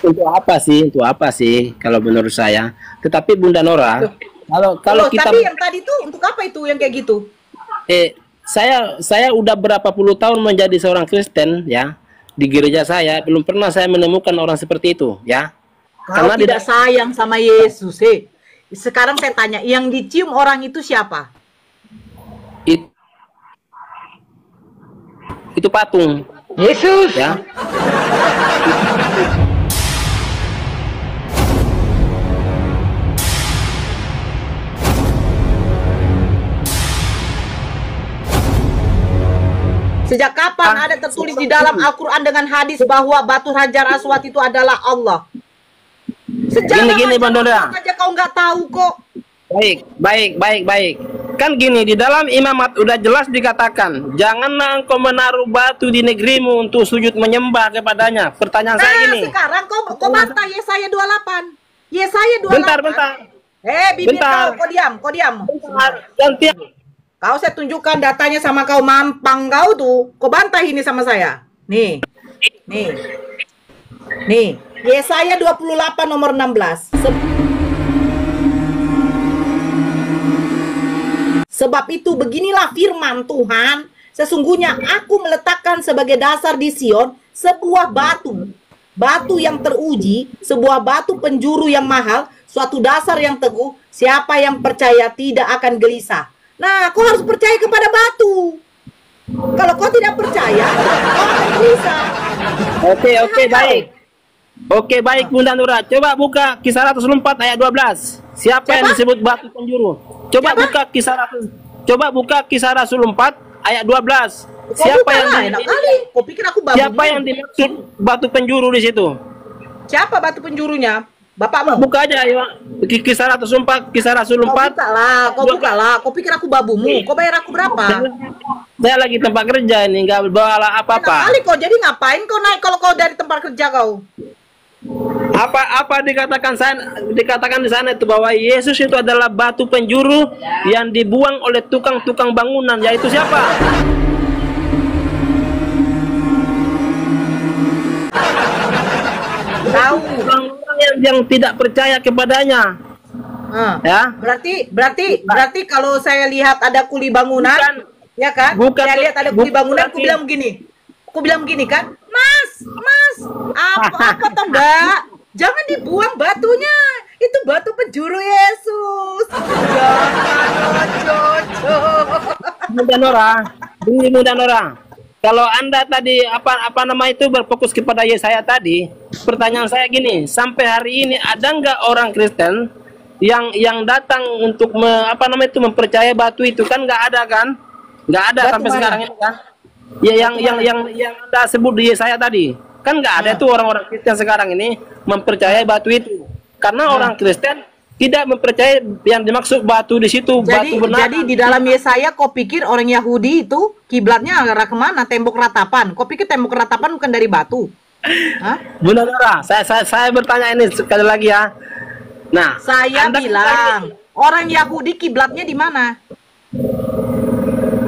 Untuk apa sih? Untuk apa sih? Kalau menurut saya. Tetapi Bunda Nora, Loh, kalau loh, kita tapi yang tadi tuh untuk apa itu yang kayak gitu? saya udah berapa puluh tahun menjadi seorang Kristen ya. Di gereja saya belum pernah saya menemukan orang seperti itu ya. Kau Karena tidak sayang sama Yesus, Sekarang saya tanya, yang dicium orang itu siapa? it- itu patung Yesus. ya. Sejak kapan ada tertulis di dalam Al-Quran dengan hadis bahwa batu Hajar Aswad itu adalah Allah? Sejarah Gini, Bang Dora. aja kau nggak tahu kok. Baik. Kan gini, di dalam imamat udah jelas dikatakan, janganlah engkau menaruh batu di negerimu untuk sujud menyembah kepadanya. Pertanyaan saya gini. Sekarang kau bantah Yesaya 28. Yesaya 28. Bentar. Bibir Bentar. kau diam. Gantian. Kau saya tunjukkan datanya sama kau mampang kau tuh. Kau bantah ini sama saya. Nih. Yesaya 28 nomor 16. Sebab itu beginilah firman Tuhan, sesungguhnya aku meletakkan sebagai dasar di Sion sebuah batu yang teruji, sebuah batu penjuru yang mahal, suatu dasar yang teguh, siapa yang percaya tidak akan gelisah. Nah, kau harus percaya kepada batu. Kalau kau tidak percaya, kau akan gelisah. Oke, baik Bunda Nura. Coba buka Kisah 104 ayat 12. Siapa yang disebut batu penjuru? Coba buka Kisah 104 ayat 12. Kau pikir aku babu? Siapa yang dimaksud batu penjuru di situ? Siapa batu penjurunya? Bapakmu? Buka aja ya. Kisah 104. Kau buka lah. Kau pikir aku babumu? Kau bayar aku berapa? Saya lagi tempat kerja ini, nggak bawa apa-apa. Kali kau jadi ngapain kau naik kalau kau dari tempat kerja kau? Apa dikatakan di sana itu bahwa Yesus itu adalah batu penjuru yang dibuang oleh tukang-tukang bangunan, yaitu siapa? Tahu. Orang-orang yang tidak percaya kepadanya. Ya. Berarti kalau saya lihat ada kuli bangunan, ya kan? Saya lihat ada kuli bangunan, aku bilang begini kan, Mas, apa toh Mbak? Jangan dibuang batunya, itu batu penjuru Yesus. Jangan, Bunda Nora. Kalau Anda tadi apa nama itu berfokus kepada Yesaya tadi, pertanyaan saya gini, sampai hari ini ada nggak orang Kristen yang datang untuk mempercayai batu itu? Kan nggak ada kan? Nggak ada sampai sekarang ini kan? Ya yang Anda sebut di Yesaya tadi. Kan nggak ada tuh orang-orang Kristen sekarang ini mempercayai batu itu. Karena orang Kristen tidak mempercayai yang dimaksud batu di situ, batu benar. Jadi di dalam Yesaya kau pikir orang Yahudi itu kiblatnya arah kemana? Tembok ratapan. Kau pikir tembok ratapan bukan dari batu? Bunda Nora, saya bertanya ini sekali lagi ya. Nah, saya bilang orang Yahudi kiblatnya di mana?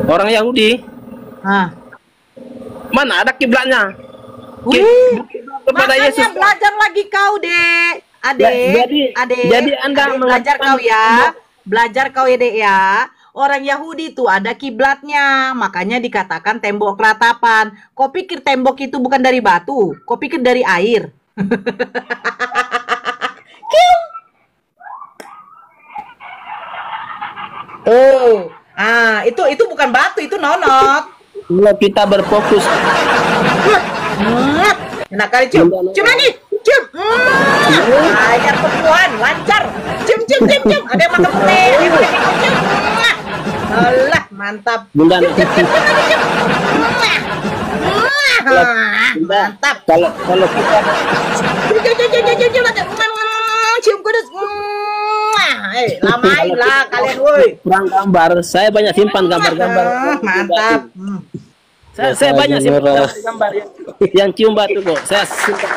Orang Yahudi? Mana ada kiblatnya? Kepada Yesus. Belajar lagi kau, Dek. Adek. Jadi Anda belajar kau ya. Belajar kau ya, Dek ya. Orang Yahudi itu ada kiblatnya, makanya dikatakan tembok ratapan. Kau pikir tembok itu bukan dari batu? Kau pikir dari air? Itu bukan batu, itu nonot. Kalau kita berfokus. Enak kali cium lagi, cium. Ajar perempuan, lancar. Cium. Ada yang makan teh, cium. Alah, mantap. Bunda. Mantap. Kalau kita cium kudus. Lamain lah kalian, woi. Kurang gambar, saya banyak simpan gambar-gambar. Mantap. Saya banyak simpan gambar yang cium batu kok. Saya simpan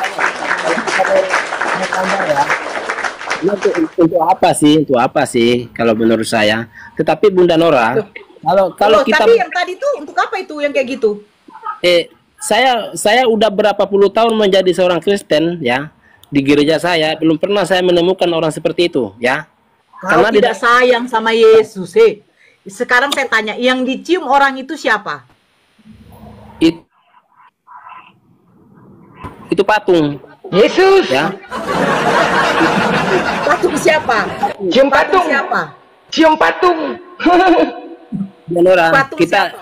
gambar ya. Untuk apa sih kalau menurut saya? Tetapi Bunda Nora, kalau kita tapi yang tadi tuh untuk apa itu yang kayak gitu? saya udah berapa puluh tahun menjadi seorang Kristen ya. di gereja saya belum pernah saya menemukan orang seperti itu, ya. Kau Karena tidak sayang sama Yesus, Sekarang saya tanya, yang dicium orang itu siapa? Itu patung. Yesus. Ya. Patung siapa? Cium patung. Siapa? Cium patung. Nora, Patung kita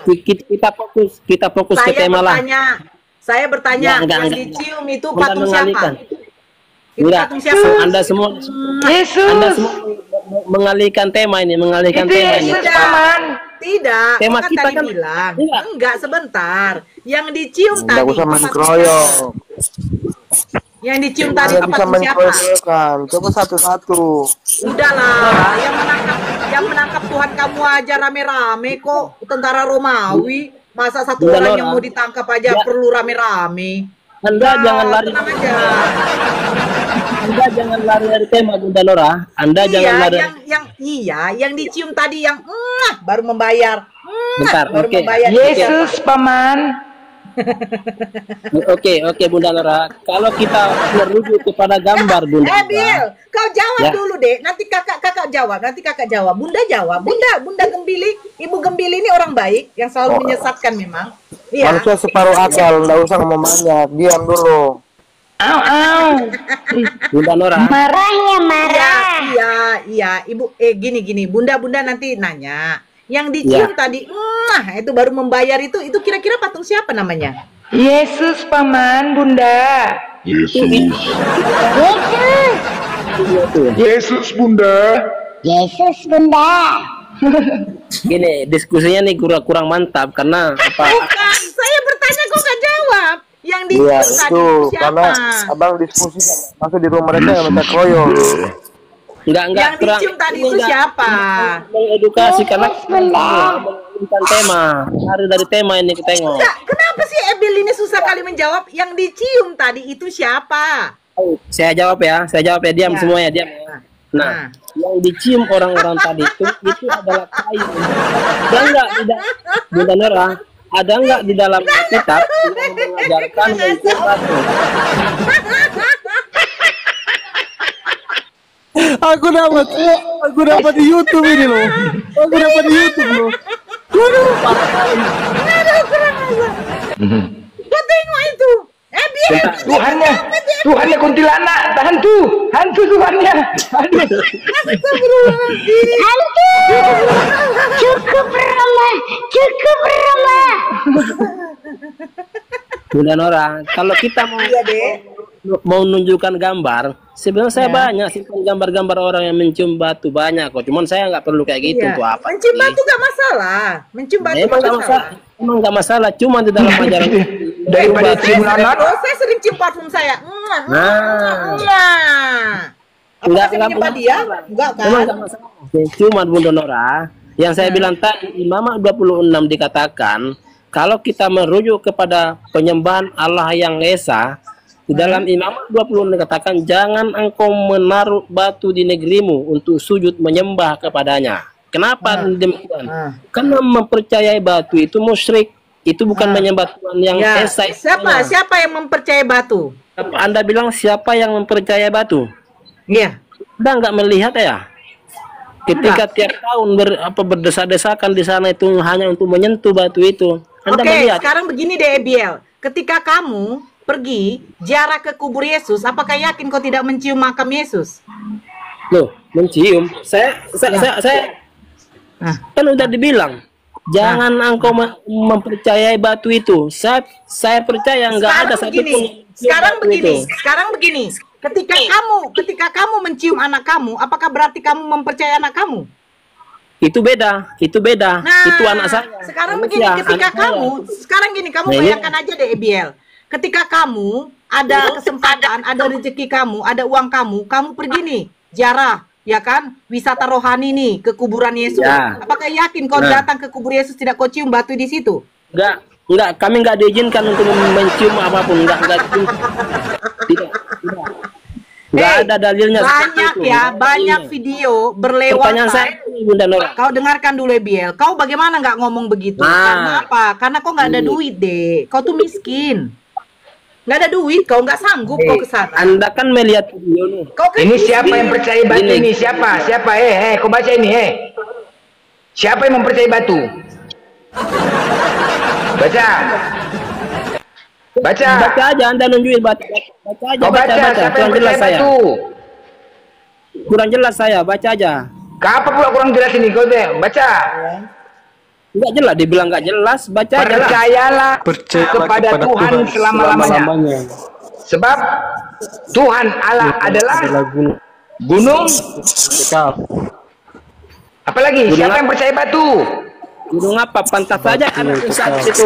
fokus ke tema lah. Saya bertanya, yang enggak. dicium itu patung siapa? Itu Enggak. patung siapa? Anda semua Yesus. mengalihkan tema ini, mengalihkan Itu tema ini. Yesus, Paman. Tidak, Tema kan kita tadi kan bilang. enggak. Enggak, sebentar. Yang dicium Nggak tadi usah patung menkroyok. siapa? Yang dicium tadi Nggak bisa patung siapa? menkroyokkan. Coba satu-satu. Udahlah, yang menangkap Tuhan kamu aja rame-rame kok, tentara Romawi. Masa satu Bukan orang yang orang. mau ditangkap aja Ya. perlu rame-rame. Anda jangan lari. Tenang aja. Anda jangan lari dari tema, Bunda Nora. Anda jangan lari. Yang dicium tadi yang baru membayar. Bentar, baru oke. membayar. Yesus, Paman. Oke, Bunda Nora. Kalau kita merujuk kepada gambar, Bunda Nora. Bill, kau jawab Ya. dulu deh. Nanti kakak jawab. Bunda jawab. Bunda Gembili, Ibu Gembili ini orang baik yang selalu menyesatkan memang. Iya. Manusia separuh akal. Nggak usah ngomong banyak. Diam dulu. Au, au. Bunda Nora. Iya, Ibu. Gini. Bunda nanti nanya. Yang dicium tadi, itu baru membayar itu kira-kira patung siapa namanya? Yesus, Paman, Bunda. Yesus Bunda. Gini, diskusinya nih kurang mantap karena apa? Bukan, saya bertanya kok nggak jawab. Yang dicium Iya, tadi itu. itu siapa? Karena abang diskusi. Masuk di rumah mereka yang minta kroyok. Enggak Yang dicium tadi itu siapa? Mengedukasi karena mengalihkan tema. Lari dari tema ini kita tengok. Enggak, kenapa sih Ebil ini susah kali menjawab? Yang dicium tadi itu siapa? Saya jawab ya, diam Ya. semuanya, diam. Nah, yang dicium orang-orang tadi itu adalah kayu. Dan enggak tidak, Bunda Nora, ada enggak di dalam kitab yang mengajarkan mencium batu? Aku dapat di YouTube ini loh. Aku dapat di YouTube loh. Kau tengok itu. Ebil. Tuhannya kuntilanak, hantu Tuhannya. Aduh. Cukup Rama. Bunda Nora, kalau kita mau menunjukkan gambar, sebenarnya saya banyak simpan gambar-gambar orang yang mencium batu banyak kok. Cuman saya nggak perlu kayak gitu tuh apa? Mencium batu nggak masalah. Mencium batu Emang nggak masalah. Emang nggak masalah. Cuma di dalam ajaran Daripada cium lalat. Saya sering cium parfum saya. Enggak Apakah saya menyembah dia? Enggak kan? Emang nggak masalah. Cuma Bunda Nora, yang saya bilang tadi Imamat 26 dikatakan kalau kita merujuk kepada penyembahan Allah yang Esa, di dalam Imamat 26 dikatakan jangan engkau menaruh batu di negerimu untuk sujud menyembah kepadanya. Kenapa demikian? Karena mempercayai batu itu musyrik. Itu bukan menyembah Tuhan yang Esa. Siapa yang mempercayai batu? Anda bilang siapa yang mempercayai batu? Iya. Anda nggak melihat ya? Ketika tiap tahun berdesa-desakan di sana itu hanya untuk menyentuh batu itu. Anda melihat? Sekarang begini deh Ebiel. Ketika kamu pergi ziarah ke kubur Yesus, apakah yakin kau tidak mencium makam Yesus? Loh, mencium. Saya kan udah dibilang. Jangan engkau mempercayai batu itu. Saya percaya nggak ada satupun. Sekarang begini. Ketika kamu mencium anak kamu, apakah berarti kamu mempercayai anak kamu? Itu beda. Nah, itu anak saya. Sekarang begini, kamu bayangkan aja deh Ebiel. Ketika kamu ada kesempatan, ada rezeki kamu, ada uang kamu pergi nih ziarah, ya kan? Wisata rohani nih ke kuburan Yesus. Ya. Apakah yakin kau datang ke kubur Yesus tidak kau cium batu di situ? Enggak, kami nggak diizinkan untuk mencium apapun, enggak. Tidak. Nggak ada dalilnya. Banyak video berlewat. Pertanyaan saya, Bunda Nora. Kau dengarkan dulu Ebiel. Kau bagaimana nggak ngomong begitu? Karena apa? Karena kau nggak ada duit deh. Kau tuh miskin. Nggak ada duit, kau nggak sanggup kau ke sana. Anda kan melihat video nih. Kau kan Ini siapa yang percaya batu Ini. ini? Siapa? Siapa? Kau baca ini, Siapa yang mempercayai batu? Baca. Baca. Baca aja, Anda nunjukin baca aja, Kau baca. Siapa yang kurang jelas percaya saya. batu? Kurang jelas saya, baca aja. Apa pula kurang jelas ini? Kau baca. Enggak jelas, dibilang enggak jelas, baca aja lah. Percayalah kepada Tuhan selama-lamanya. Sebab Tuhan Allah adalah gunung. Apalagi siapa yang percaya batu? Gunung apa? Pantas saja anak saat itu.